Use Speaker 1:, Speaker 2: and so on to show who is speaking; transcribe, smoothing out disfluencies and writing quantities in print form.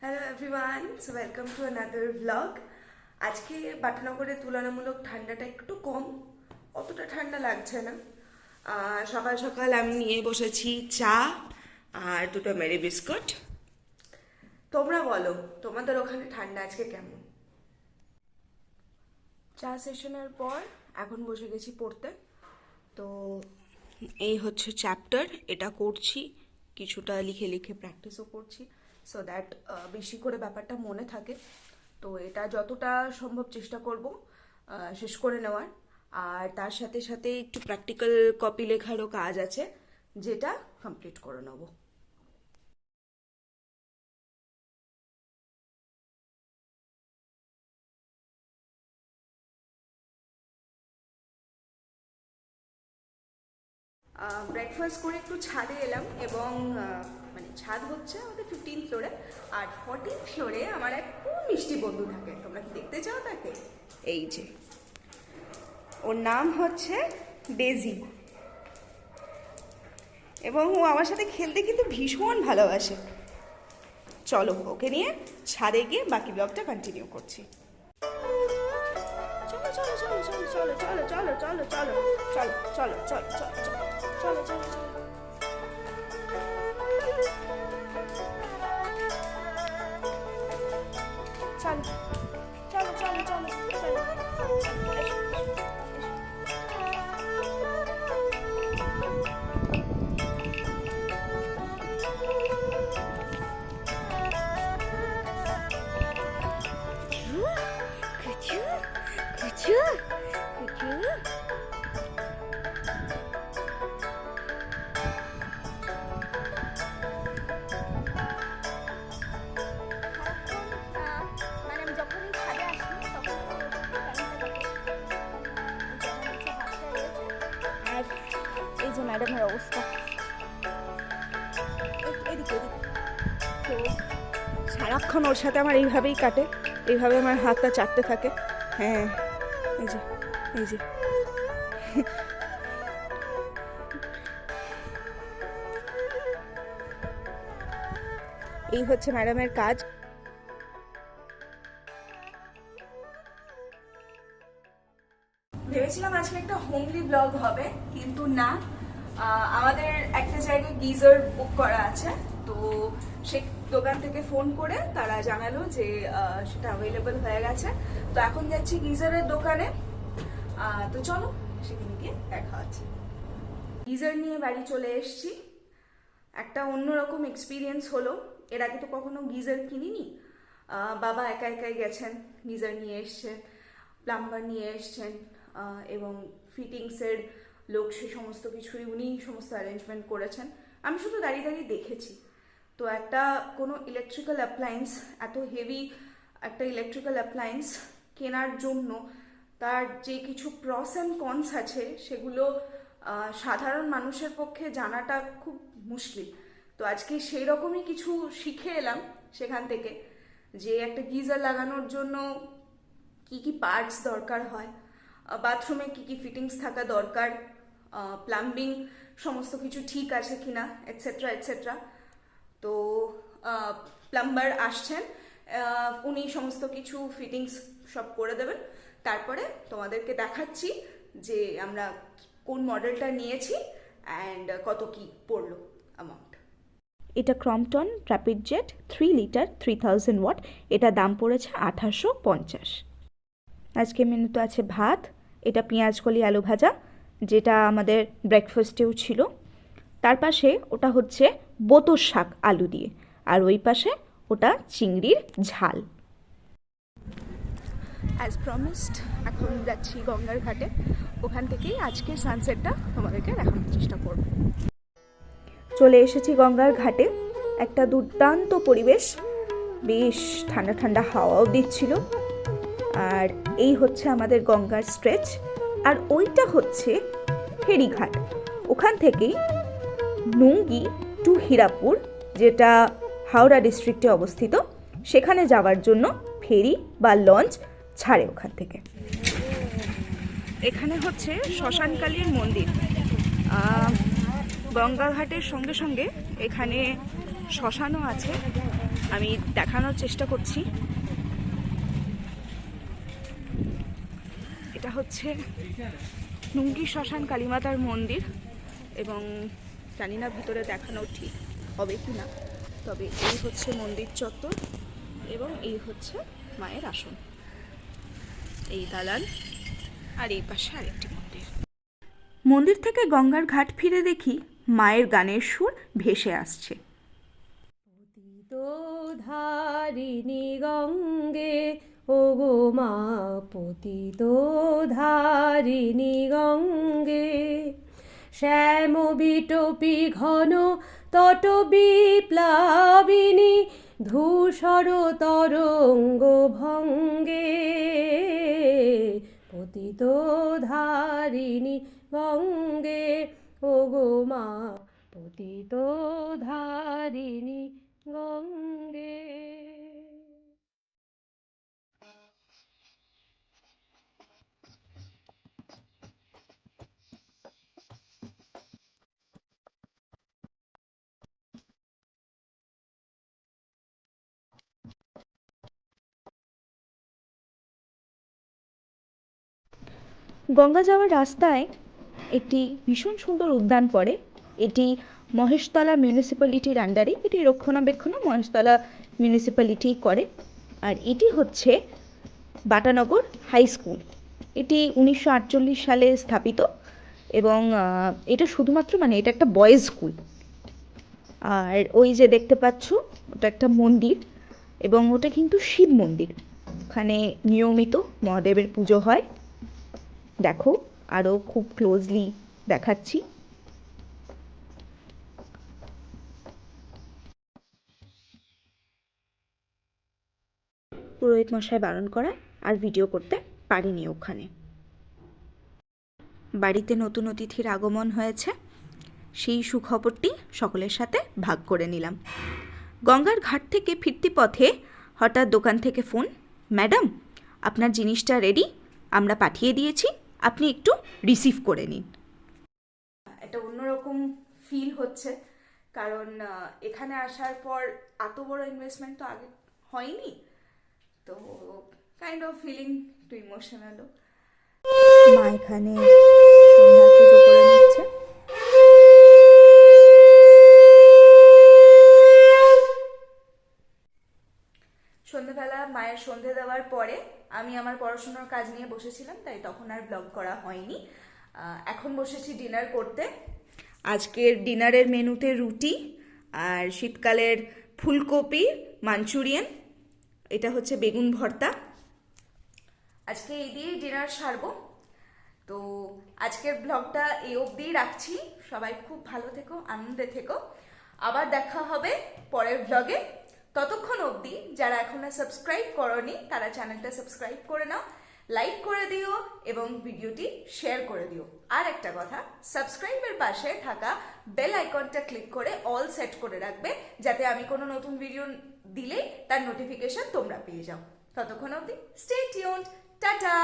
Speaker 1: Hello everyone, so welcome to another blog. আজকে বাটানগরে তুলনামূলক ঠান্ডাটা একটু কম, অতটা ঠান্ডা লাগছে না। সকাল সকাল আমি নিয়ে বসেছি চা আর দুটো মেরি বিস্কুট। তোমরা বলো, তোমাদের ওখানে ঠান্ডা আজকে কেমন? চা সেশনের পর এখন বসে গেছি পড়তে। তো এই হচ্ছে চ্যাপ্টার, এটা করছি, কিছুটা লিখে লিখে প্র্যাকটিসও করছি সো দ্যাট বেশি করে ব্যাপারটা মনে থাকে। তো এটা যতটা সম্ভব চেষ্টা করব শেষ করে নেওয়ার। আর তার সাথে সাথে একটু প্র্যাকটিক্যাল কপি লেখারও কাজ আছে, যেটা কমপ্লিট করে নেবো। ব্রেকফাস্ট করে একটু ছাদে এলাম এবং মানে ছাদ হচ্ছে আমাদের 15 ফ্লোরে, আর 14 ফ্লোরে আমার এক খুব মিষ্টি বন্ধু থাকে। তোমরা কি দেখতে চাও তাকে? এই যে, ওর নাম হচ্ছে ডেজি এবং ও আমার সাথে খেলতে কিন্তু ভীষণ ভালোবাসে। চলো ওকে নিয়ে ছাদে গিয়ে বাকি ব্লগটা কন্টিনিউ করছি। চলো চলো চলো চলো চলো চলো চলো চলো চলো চলো চলো চলো চলো চলো চলো চলো। চলো চলো চলো চলো চলো। এই যে ম্যাডামের অবস্থা, এদিকে তো সারাক্ষণ ওর সাথে আমার এইভাবেই কাটে, এইভাবে আমার হাতটা চাটতে থাকে। হ্যাঁ, এই যে এই যে এই হচ্ছে ম্যাডামের কাজ। ভেবেছিলাম আজকে একটা হোমলি ব্লগ হবে, কিন্তু না। আমাদের একটা জায়গায় গিজার বুক করা আছে, তো সে দোকান থেকে ফোন করে তারা জানালো যে সেটা অ্যাভেলেবল হয়ে গেছে। তো এখন যাচ্ছি গিজারের দোকানে। তো চলো সেখানে গিয়ে দেখা হচ্ছে। গিজার নিয়ে বাড়ি চলে এসেছি। একটা অন্যরকম এক্সপিরিয়েন্স হলো, এর আগে তো কখনো গিজার কিনিনি। বাবা একা একাই গেছেন, গিজার নিয়ে এসছেন, প্লাম্বার নিয়ে এসছেন এবং ফিটিংসের লোক, সে সমস্ত কিছুই উনি সমস্ত অ্যারেঞ্জমেন্ট করেছেন। আমি শুধু দাঁড়িয়ে দাঁড়িয়ে দেখেছি। তো একটা কোনো ইলেকট্রিক্যাল অ্যাপ্লায়েন্স, এত হেভি একটা ইলেকট্রিক্যাল অ্যাপ্লায়েন্স কেনার জন্য তার যে কিছু প্রস অ্যান্ড কনস আছে, সেগুলো সাধারণ মানুষের পক্ষে জানাটা খুব মুশকিল। তো আজকে সেই রকমই কিছু শিখে এলাম সেখান থেকে, যে একটা গিজার লাগানোর জন্য কি কি পার্টস দরকার হয়, বাথরুমে কি কি ফিটিংস থাকা দরকার, প্লাম্বিং সমস্ত কিছু ঠিক আছে কিনা, এটসেট্রা এটসেট্রা। তো প্লাম্বার আসছেন, উনি সমস্ত কিছু ফিটিংস সব করে দেবেন। তারপরে তোমাদেরকে দেখাচ্ছি যে আমরা কোন মডেলটা নিয়েছি অ্যান্ড কত কি পড়লো অ্যামাউন্ট। এটা Crompton rapid jet 3 litre 3000 watt. এটা দাম পড়েছে 1850। আজকে মেনুতে আছে ভাত, এটা পেঁয়াজ কলি আলু ভাজা, যেটা আমাদের ব্রেকফাস্টেও ছিল। তার পাশে ওটা হচ্ছে বোতর শাক আলু দিয়ে, আর ওই পাশে ওটা চিংড়ির ঝাল। অ্যাজ প্রমিসড এখন যাচ্ছি গঙ্গার ঘাটে, ওখান থেকেই আজকে সানসেটটা তোমাদেরকে দেখানোর চেষ্টা করব। চলে এসেছি গঙ্গার ঘাটে, একটা দুর্দান্ত পরিবেশ, বেশ ঠান্ডা ঠান্ডা হাওয়াও দিচ্ছিল। আর এই হচ্ছে আমাদের গঙ্গার স্ট্রেচ, আর ওইটা হচ্ছে ফেরিঘাট। ওখান থেকেই নুঙ্গি টু হীরাপুর, যেটা হাওড়া ডিস্ট্রিক্টে অবস্থিত, সেখানে যাওয়ার জন্য ফেরি বা লঞ্চ ছাড়ে ওখান থেকে। এখানে হচ্ছে শ্মশানকালীর মন্দির। গঙ্গাঘাটের সঙ্গে সঙ্গে এখানে শ্মশানও আছে, আমি দেখানোর চেষ্টা করছি। এটা হচ্ছে নুঙ্গি শ্মশান কালীমাতার মন্দির, এবং জানি না ভিতরে দেখানো ঠিক হবে কি না, তবে এই হচ্ছে মন্দির চত্বর এবং এই হচ্ছে মায়ের আসন, এই দালান, আর এই পাশে আরেকটি মন্দির। মন্দির থেকে গঙ্গার ঘাট ফিরে দেখি মায়ের গানের সুর ভেসে আসছে।
Speaker 2: পতিত ধারিণী গঙ্গে ও গো মা, পতিত ধারিণী গঙ্গে, শ্যাম বিটপি ঘন তট বিপ্লাবিনী, ধূসর তরঙ্গ ভঙ্গে, পতিত ধারিণী গঙ্গে ও গো মা, পতিত ধারিণী গঙ্গে।
Speaker 3: গঙ্গা যাওয়ার রাস্তায় একটি ভীষণ সুন্দর উদ্যান পড়ে। এটি মহেশতলা মিউনিসিপ্যালিটির আন্ডারে, এটি রক্ষণাবেক্ষণও মহেশতলা মিউনিসিপ্যালিটি করে। আর এটি হচ্ছে বাটানগর হাই স্কুল। এটি 1948 সালে স্থাপিত, এবং এটা শুধুমাত্র এটা একটা বয়েজ স্কুল। আর ওই যে দেখতে পাচ্ছ ওটা একটা মন্দির, এবং ওটা কিন্তু শিব মন্দির। ওখানে নিয়মিত মহাদেবের পুজো হয়। দেখো আরও খুব ক্লোজলি দেখাচ্ছি। পুরোহিত মশাই বারণ করায় আর ভিডিও করতে পারিনি ওখানে। বাড়িতে নতুন অতিথির আগমন হয়েছে, সেই সুখবরটি সকলের সাথে ভাগ করে নিলাম। গঙ্গার ঘাট থেকে ফিরতি পথে হঠাৎ দোকান থেকে ফোন, ম্যাডাম আপনার জিনিসটা রেডি, আমরা পাঠিয়ে দিয়েছি, আপনি একটু রিসিভ করে নিন।
Speaker 1: একটা অন্যরকম ফিল হচ্ছে, কারণ এখানে আসার পর এত বড় ইনভেস্টমেন্ট তো আগে হয়নি, তো কাইন্ড অফ ফিলিং একটু ইমোশনালও।
Speaker 3: মা এখানে সন্ধ্যার পুজো করে নিচ্ছে।
Speaker 1: সন্ধ্যাবেলা মায়ের সন্ধে দেওয়ার পরে আমি আমার পড়াশোনার কাজ নিয়ে বসেছিলাম, তাই তখন আর ব্লগ করা হয়নি। এখন বসেছি ডিনার করতে। আজকের ডিনারের মেনুতে রুটি আর শীতকালের ফুলকপি মাঞ্চুরিয়ান, এটা হচ্ছে বেগুন ভর্তা। আজকে এই দিয়েই ডিনার সারবো। তো আজকের ব্লগটা এই অবধিই রাখছি। সবাই খুব ভালো থেকো, আনন্দে থেকো। আবার দেখা হবে পরের ব্লগে। ততক্ষণ অবধি যারা এখনো সাবস্ক্রাইব করোনি তারা চ্যানেলটা সাবস্ক্রাইব করে নাও, লাইক করে দিও এবং ভিডিওটি শেয়ার করে দিও। আর একটা কথা, সাবস্ক্রাইবের পাশে থাকা বেল আইকনটা ক্লিক করে অল সেট করে রাখবে, যাতে আমি কোনো নতুন ভিডিও দিলে তার নোটিফিকেশন তোমরা পেয়ে যাও। ততক্ষণ অবধি স্টে টিউনড, টাটা।